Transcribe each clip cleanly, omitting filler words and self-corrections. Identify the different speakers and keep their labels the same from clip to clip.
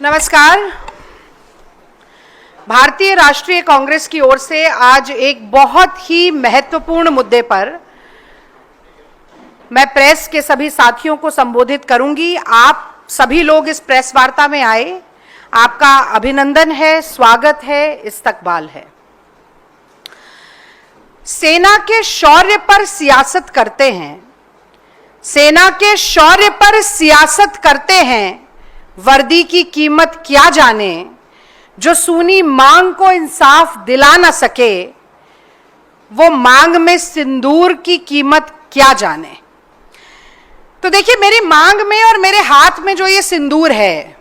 Speaker 1: नमस्कार। भारतीय राष्ट्रीय कांग्रेस की ओर से आज एक बहुत ही महत्वपूर्ण मुद्दे पर मैं प्रेस के सभी साथियों को संबोधित करूंगी। आप सभी लोग इस प्रेस वार्ता में आए, आपका अभिनंदन है, स्वागत है, इस्तकबाल है। सेना के शौर्य पर सियासत करते हैं, सेना के शौर्य पर सियासत करते हैं, वर्दी की कीमत क्या जाने, जो सूनी मांग को इंसाफ दिला ना सके, वो मांग में सिंदूर की कीमत क्या जाने। तो देखिए, मेरी मांग में और मेरे हाथ में जो ये सिंदूर है,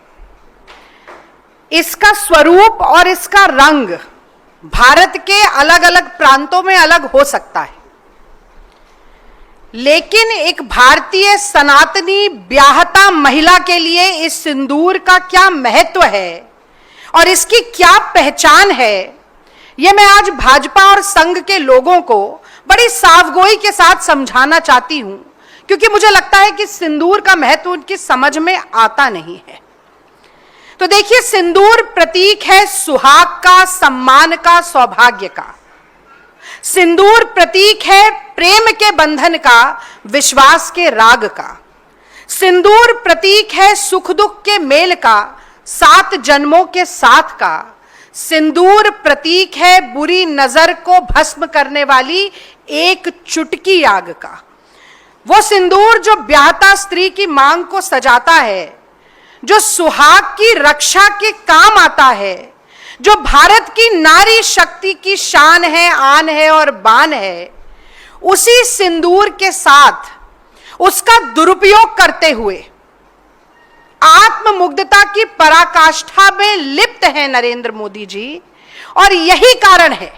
Speaker 1: इसका स्वरूप और इसका रंग भारत के अलग अलग प्रांतों में अलग हो सकता है, लेकिन एक भारतीय सनातनी ब्याहता महिला के लिए इस सिंदूर का क्या महत्व है और इसकी क्या पहचान है, यह मैं आज भाजपा और संघ के लोगों को बड़ी सावगोई के साथ समझाना चाहती हूं, क्योंकि मुझे लगता है कि सिंदूर का महत्व उनकी समझ में आता नहीं है। तो देखिए, सिंदूर प्रतीक है सुहाग का, सम्मान का, सौभाग्य का। सिंदूर प्रतीक है प्रेम के बंधन का, विश्वास के राग का। सिंदूर प्रतीक है सुख दुख के मेल का, 7 जन्मों के साथ का। सिंदूर प्रतीक है बुरी नजर को भस्म करने वाली एक चुटकी आग का। वो सिंदूर जो ब्याहता स्त्री की मांग को सजाता है, जो सुहाग की रक्षा के काम आता है, जो भारत की नारी शक्ति की शान है, आन है और बान है, उसी सिंदूर के साथ उसका दुरुपयोग करते हुए आत्ममुग्धता की पराकाष्ठा में लिप्त है नरेंद्र मोदी जी। और यही कारण है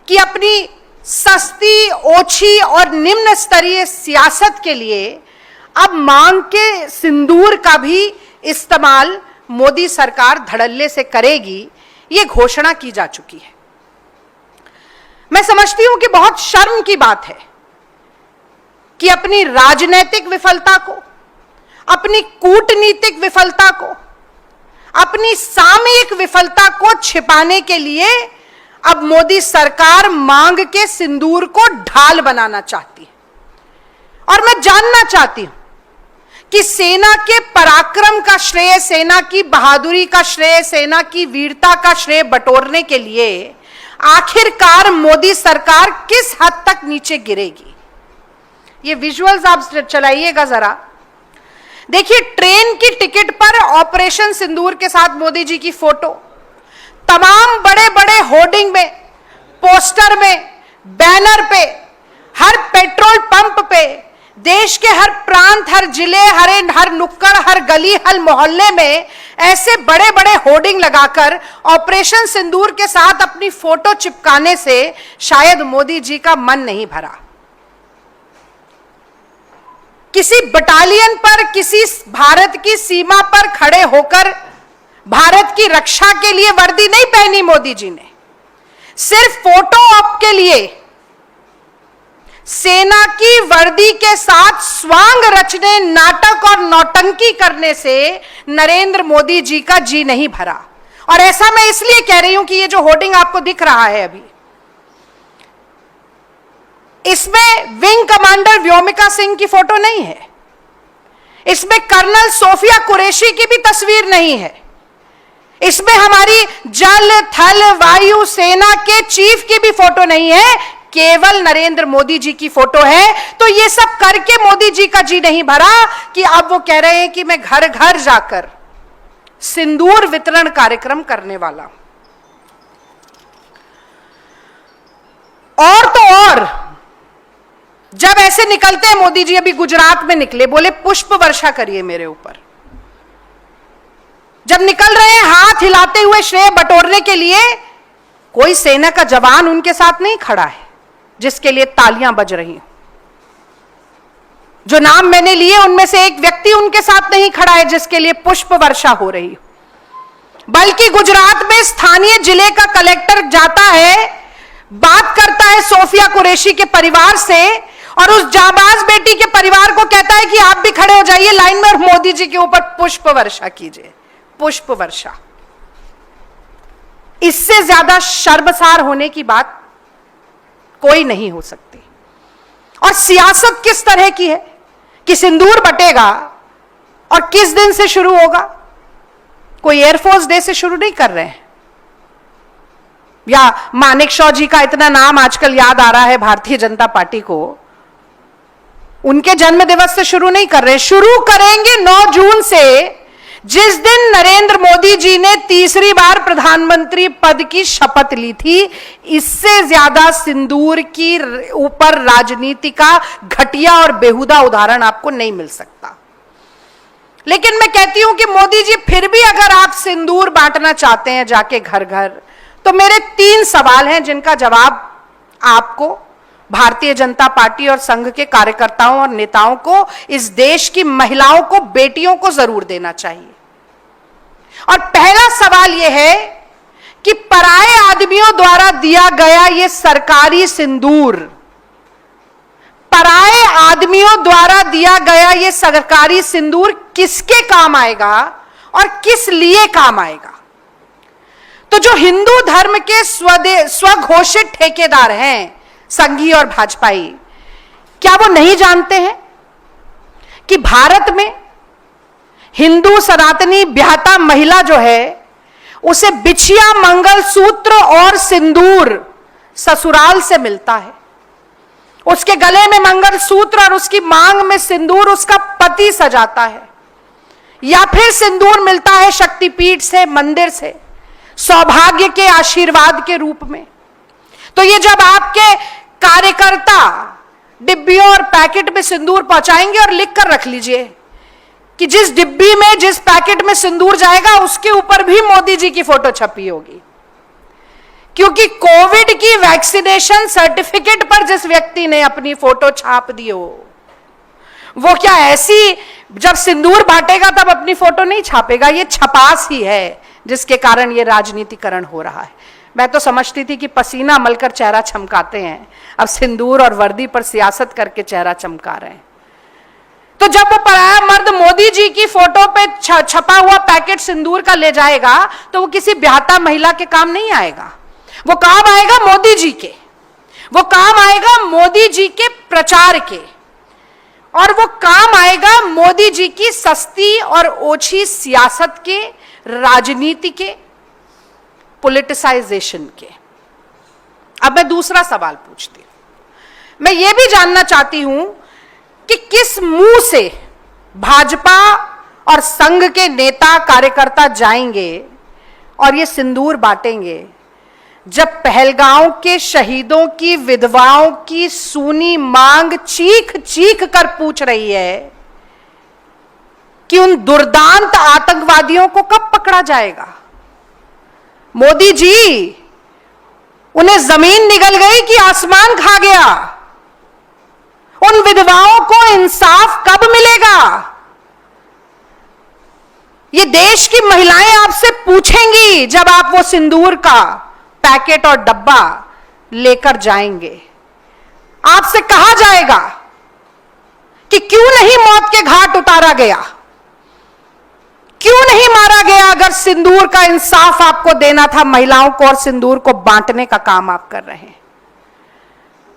Speaker 1: कि अपनी सस्ती, ओछी और निम्न स्तरीय सियासत के लिए अब मांग के सिंदूर का भी इस्तेमाल मोदी सरकार धड़ल्ले से करेगी, ये घोषणा की जा चुकी है। मैं समझती हूं कि बहुत शर्म की बात है कि अपनी राजनीतिक विफलता को, अपनी कूटनीतिक विफलता को, अपनी सामयिक विफलता को छिपाने के लिए अब मोदी सरकार मांग के सिंदूर को ढाल बनाना चाहती है। और मैं जानना चाहती हूं कि सेना के पराक्रम का श्रेय, सेना की बहादुरी का श्रेय, सेना की वीरता का श्रेय बटोरने के लिए आखिरकार मोदी सरकार किस हद तक नीचे गिरेगी। ये विजुअल्स आप चलाइएगा जरा। देखिए, ट्रेन की टिकट पर ऑपरेशन सिंदूर के साथ मोदी जी की फोटो, तमाम बड़े बड़े होर्डिंग में, पोस्टर में, बैनर पे, हर पेट्रोल पंप पे, देश के हर प्रांत, हर जिले, हर नुक्कड़, हर गली, हर मोहल्ले में ऐसे बड़े बड़े होर्डिंग लगाकर ऑपरेशन सिंदूर के साथ अपनी फोटो चिपकाने से शायद मोदी जी का मन नहीं भरा। किसी बटालियन पर, किसी भारत की सीमा पर खड़े होकर भारत की रक्षा के लिए वर्दी नहीं पहनी मोदी जी ने, सिर्फ फोटो ऑप के लिए सेना की वर्दी के साथ स्वांग रचने, नाटक और नौटंकी करने से नरेंद्र मोदी जी का जी नहीं भरा। और ऐसा मैं इसलिए कह रही हूं कि ये जो होर्डिंग आपको दिख रहा है अभी, इसमें विंग कमांडर व्योमिका सिंह की फोटो नहीं है, इसमें कर्नल सोफिया कुरैशी की भी तस्वीर नहीं है, इसमें हमारी जल, थल, वायु सेना के चीफ की भी फोटो नहीं है, केवल नरेंद्र मोदी जी की फोटो है। तो ये सब करके मोदी जी का जी नहीं भरा कि अब वो कह रहे हैं कि मैं घर घर जाकर सिंदूर वितरण कार्यक्रम करने वाला हूं। और तो और, जब ऐसे निकलते हैं मोदी जी, अभी गुजरात में निकले, बोले पुष्प वर्षा करिए मेरे ऊपर। जब निकल रहे हैं हाथ हिलाते हुए श्रेय बटोरने के लिए, कोई सेना का जवान उनके साथ नहीं खड़ा है जिसके लिए तालियां बज रही हैं। जो नाम मैंने लिए उनमें से एक व्यक्ति उनके साथ नहीं खड़ा है जिसके लिए पुष्प वर्षा हो रही हो। बल्कि गुजरात में स्थानीय जिले का कलेक्टर जाता है, बात करता है सोफिया कुरैशी के परिवार से और उस जाबाज बेटी के परिवार को कहता है कि आप भी खड़े हो जाइए लाइन में और मोदी जी के ऊपर पुष्प वर्षा कीजिए। पुष्प वर्षा। इससे ज्यादा शर्मसार होने की बात कोई नहीं हो सकती। और सियासत किस तरह की है कि सिंदूर बटेगा और किस दिन से शुरू होगा? कोई एयरफोर्स डे से शुरू नहीं कर रहे हैं, या मानेकशॉ जी का इतना नाम आजकल याद आ रहा है भारतीय जनता पार्टी को, उनके जन्म दिवस से शुरू नहीं कर रहे। शुरू करेंगे 9 जून से, जिस दिन नरेंद्र मोदी जी ने तीसरी बार प्रधानमंत्री पद की शपथ ली थी। इससे ज्यादा सिंदूर की ऊपर राजनीति का घटिया और बेहुदा उदाहरण आपको नहीं मिल सकता। लेकिन मैं कहती हूं कि मोदी जी, फिर भी अगर आप सिंदूर बांटना चाहते हैं जाके घर घर, तो मेरे 3 सवाल हैं जिनका जवाब आपको, भारतीय जनता पार्टी और संघ के कार्यकर्ताओं और नेताओं को, इस देश की महिलाओं को, बेटियों को जरूर देना चाहिए। और पहला सवाल यह है कि पराये आदमियों द्वारा दिया गया यह सरकारी सिंदूर, पराये आदमियों द्वारा दिया गया यह सरकारी सिंदूर किसके काम आएगा और किस लिए काम आएगा? तो जो हिंदू धर्म के स्वघोषित ठेकेदार हैं, संघी और भाजपाई, क्या वो नहीं जानते हैं कि भारत में हिंदू सनातनी ब्याहता महिला जो है, उसे बिछिया, मंगलसूत्र और सिंदूर ससुराल से मिलता है। उसके गले में मंगलसूत्र और उसकी मांग में सिंदूर उसका पति सजाता है, या फिर सिंदूर मिलता है शक्तिपीठ से, मंदिर से, सौभाग्य के आशीर्वाद के रूप में। तो ये जब आपके कार्यकर्ता डिब्बियों और पैकेट में सिंदूर पहुंचाएंगे, और लिख कर रख लीजिए कि जिस डिब्बी में, जिस पैकेट में सिंदूर जाएगा, उसके ऊपर भी मोदी जी की फोटो छपी होगी, क्योंकि कोविड की वैक्सीनेशन सर्टिफिकेट पर जिस व्यक्ति ने अपनी फोटो छाप दी हो, वो क्या ऐसी जब सिंदूर बांटेगा तब अपनी फोटो नहीं छापेगा? ये छपास ही है जिसके कारण ये राजनीतिकरण हो रहा है। मैं तो समझती थी कि पसीना मलकर चेहरा चमकाते हैं, अब सिंदूर और वर्दी पर सियासत करके चेहरा चमका रहे हैं। तो जब वो पराया मर्द मोदी जी की फोटो पे छपा हुआ पैकेट सिंदूर का ले जाएगा, तो वो किसी ब्याहता महिला के काम नहीं आएगा, वो काम आएगा मोदी जी के, वो काम आएगा मोदी जी के प्रचार के, और वो काम आएगा मोदी जी की सस्ती और ओछी सियासत के, राजनीति के, पॉलिटिसाइजेशन के। अब मैं दूसरा सवाल पूछती हूं। मैं ये भी जानना चाहती हूं कि किस मुंह से भाजपा और संघ के नेता कार्यकर्ता जाएंगे और ये सिंदूर बांटेंगे, जब पहलगांव के शहीदों की विधवाओं की सूनी मांग चीख चीख कर पूछ रही है कि उन दुर्दांत आतंकवादियों को कब पकड़ा जाएगा? मोदी जी, उन्हें जमीन निगल गई कि आसमान खा गया? उन विधवाओं को इंसाफ कब मिलेगा? ये देश की महिलाएं आपसे पूछेंगी जब आप वो सिंदूर का पैकेट और डब्बा लेकर जाएंगे। आपसे कहा जाएगा कि क्यों नहीं मौत के घाट उतारा गया, क्यों नहीं मारा गया? अगर सिंदूर का इंसाफ आपको देना था महिलाओं को और सिंदूर को बांटने का काम आप कर रहे हैं।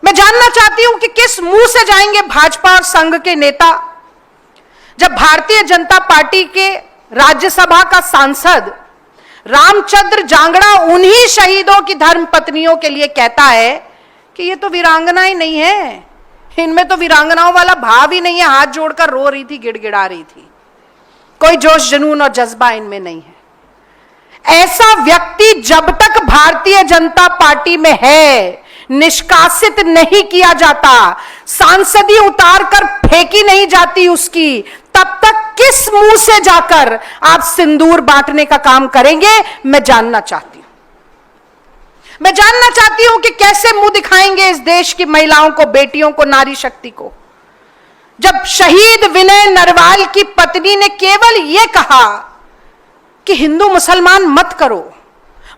Speaker 1: मैं जानना चाहती हूं कि किस मुंह से जाएंगे भाजपा और संघ के नेता, जब भारतीय जनता पार्टी के राज्यसभा का सांसद रामचंद्र जांगड़ा उन्हीं शहीदों की धर्म पत्नियों के लिए कहता है कि ये तो वीरांगनाएं नहीं है, इनमें तो वीरांगनाओं वाला भाव ही नहीं है, हाथ जोड़कर रो रही थी, गिड़गिड़ा रही थी, कोई जोश जुनून और जज्बा इनमें नहीं है। ऐसा व्यक्ति जब तक भारतीय जनता पार्टी में है, निष्कासित नहीं किया जाता, सांसदी उतार कर फेंकी नहीं जाती उसकी, तब तक किस मुंह से जाकर आप सिंदूर बांटने का काम करेंगे? मैं जानना चाहती हूं। मैं जानना चाहती हूं कि कैसे मुंह दिखाएंगे इस देश की महिलाओं को, बेटियों को, नारी शक्ति को, जब शहीद विनय नरवाल की पत्नी ने केवल यह कहा कि हिंदू मुसलमान मत करो,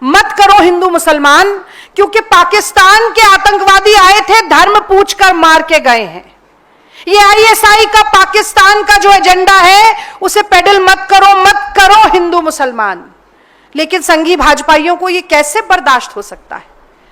Speaker 1: मत करो हिंदू मुसलमान, क्योंकि पाकिस्तान के आतंकवादी आए थे, धर्म पूछकर मार के गए हैं। ये आईएसआई का पाकिस्तान का जो एजेंडा है उसे पेडल मत करो हिंदू मुसलमान। लेकिन संघी भाजपाइयों को ये कैसे बर्दाश्त हो सकता है?